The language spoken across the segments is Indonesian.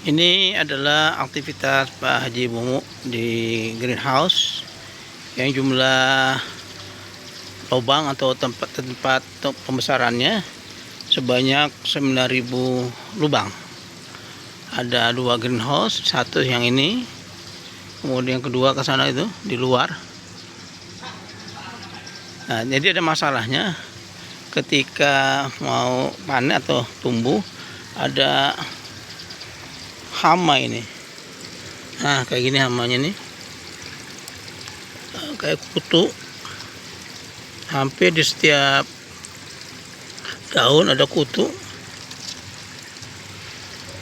Ini adalah aktivitas Pak Haji Mumu di greenhouse yang jumlah lubang atau tempat pembesarannya sebanyak 9.000 lubang. Ada 2 greenhouse, satu yang ini, kemudian yang kedua ke sana itu di luar. Nah, jadi ada masalahnya ketika mau panen atau tumbuh, ada hama ini. Nah, kayak gini hamanya nih, kayak kutu. Hampir di setiap daun ada kutu,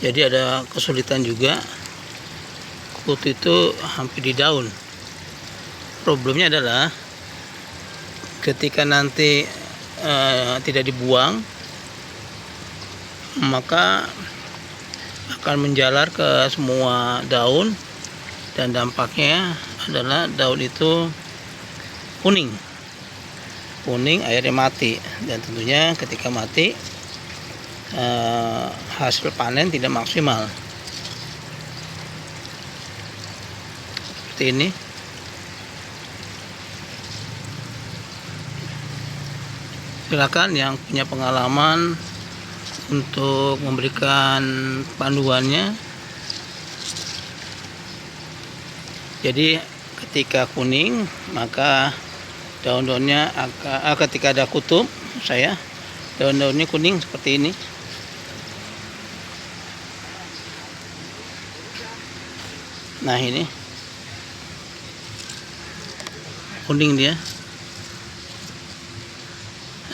jadi ada kesulitan juga. Kutu itu hampir di daun. Problemnya adalah ketika nanti tidak dibuang, maka akan menjalar ke semua daun, dan dampaknya adalah daun itu kuning, akhirnya mati. Dan tentunya ketika mati, hasil panen tidak maksimal. Seperti ini. Silakan yang punya pengalaman untuk memberikan panduannya. Jadi ketika kuning, maka daun-daunnya ketika ada kutub, daun-daunnya kuning seperti ini. Nah, ini kuning dia.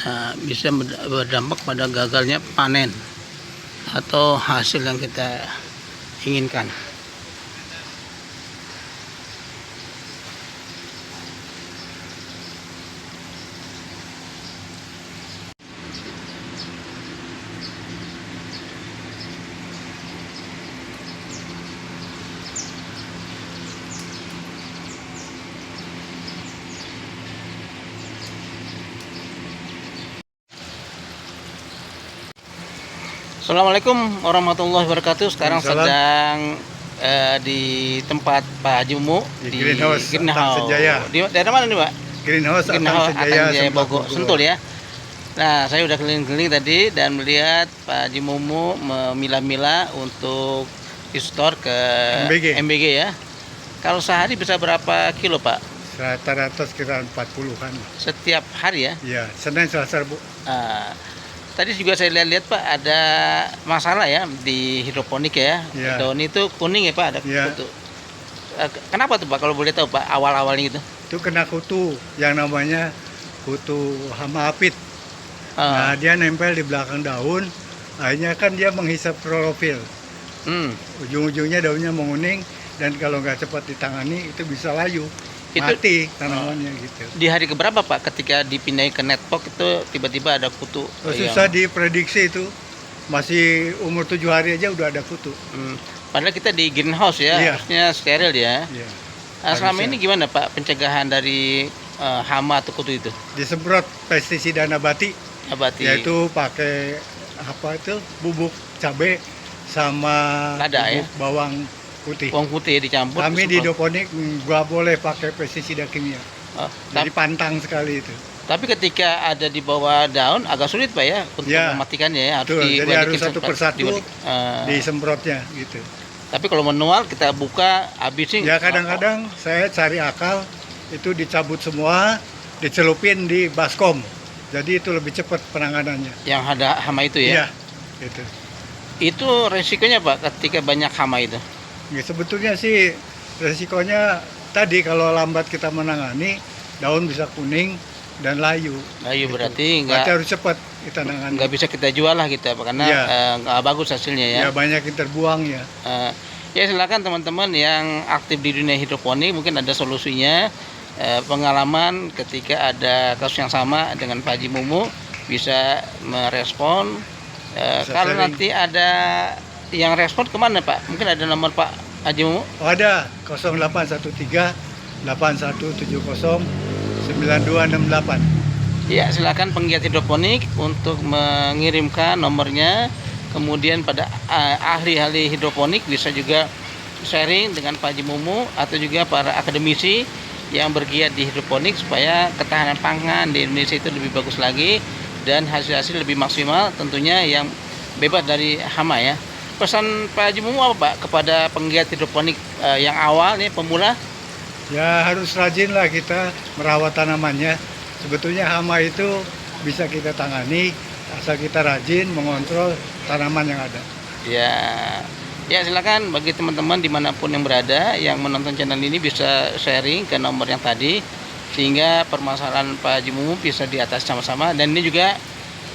Nah, bisa berdampak pada gagalnya panen atau hasil yang kita inginkan. Assalamualaikum warahmatullahi wabarakatuh. Sekarang sedang di tempat Pak Haji Mumu di greenhouse. Di daerah mana nih, Pak? Greenhouse Atang Senjaya Bogor, Sentul ya. Nah, saya udah keliling-keliling tadi dan melihat Pak Haji Mumu memilah-milah untuk di store ke MBG ya. Kalau sehari bisa berapa kilo, Pak? Rata-rata sekitar 40-an. Setiap hari ya? Iya, Senin, Selasa, Rabu. Tadi juga saya lihat Pak, ada masalah ya di hidroponik ya. Ya. Daun itu kuning ya Pak, ada kutu. Kenapa tuh Pak, kalau boleh tahu Pak, awal-awalnya gitu? Itu kena kutu yang namanya kutu hama apit. Nah, dia nempel di belakang daun. Akhirnya kan dia menghisap klorofil. Ujung-ujungnya daunnya menguning, dan kalau nggak cepat ditangani itu bisa layu. Mati tanamannya gitu. Di hari keberapa Pak ketika dipindahin ke netpok itu tiba-tiba ada kutu? Susah diprediksi itu. Masih umur 7 hari aja udah ada kutu. Padahal kita di greenhouse ya, harusnya steril ya. Selama ini gimana Pak pencegahan dari hama atau kutu itu? Disemprot pestisida nabati. Yaitu pakai bubuk cabai sama lada, bubuk ya? Bawang putih dicampur. Kami di hidroponik nggak boleh pakai pestisida kimia. Jadi pantang sekali itu. Tapi ketika ada di bawah daun agak sulit Pak ya untuk mematikannya ya. Jadi harus satu persatu disemprotnya gitu. Tapi kalau manual kita buka habisin. Ya kadang-kadang saya cari akal, itu dicabut semua, dicelupin di baskom. Jadi itu lebih cepat penanganannya. Yang ada hama itu ya? Iya, gitu. Itu resikonya Pak ketika banyak hama itu? Ya, sebetulnya sih resikonya tadi kalau lambat kita menangani, daun bisa kuning dan layu. Layu gitu. Berarti harus cepat kita nangani. Nggak bisa kita jual lah kita, karena nggak bagus hasilnya ya. Ya banyak yang terbuang ya. Ya silakan teman-teman yang aktif di dunia hidroponik, mungkin ada solusinya. Pengalaman ketika ada kasus yang sama dengan Pak Haji Mumu bisa merespon. Kalau nanti ada yang respon kemana Pak? Mungkin ada nomor Pak Haji Mumu? Ada 0813 8170 9268. Ya silakan penggiat hidroponik untuk mengirimkan nomornya kemudian pada ahli-ahli hidroponik bisa juga sharing dengan Pak Haji Mumu atau juga para akademisi yang bergiat di hidroponik supaya ketahanan pangan di Indonesia itu lebih bagus lagi dan hasil-hasil lebih maksimal, tentunya yang bebas dari hama ya. Pesan Pak Haji Mumu apa Pak kepada penggiat hidroponik yang awal nih, pemula? Ya harus rajin lah kita merawat tanamannya. Sebetulnya hama itu bisa kita tangani asal kita rajin mengontrol tanaman yang ada. Ya, ya silakan bagi teman-teman dimanapun yang berada yang menonton channel ini bisa sharing ke nomor yang tadi sehingga permasalahan Pak Haji Mumu bisa diatasi sama-sama, dan ini juga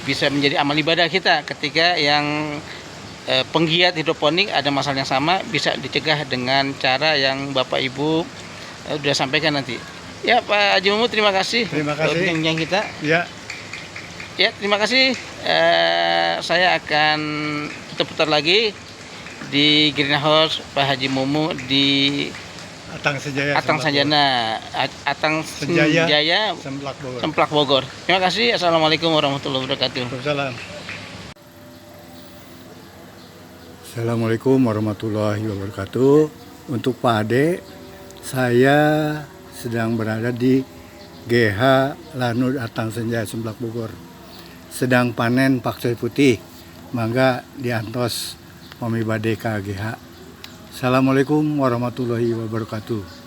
bisa menjadi amal ibadah kita ketika yang penggiat hidroponik ada masalah yang sama bisa dicegah dengan cara yang Bapak Ibu sudah sampaikan nanti. Ya Pak Haji Mumu, terima kasih. Terima kasih. Bincang kita. Ya. Ya, terima kasih. Saya akan putar-putar lagi di greenhouse Pak Haji Mumu di Atang Senjaya. Atang Senjaya, Semplak Bogor. Terima kasih. Assalamualaikum warahmatullahi wabarakatuh. Waalaikumsalam. Assalamualaikum warahmatullahi wabarakatuh. Untuk Pak Ade, saya sedang berada di GH Lanut Atang Senjaya Semplak Bogor. Sedang panen pakcoy putih. Mangga diantos Mami Bade ka GH. Assalamualaikum warahmatullahi wabarakatuh.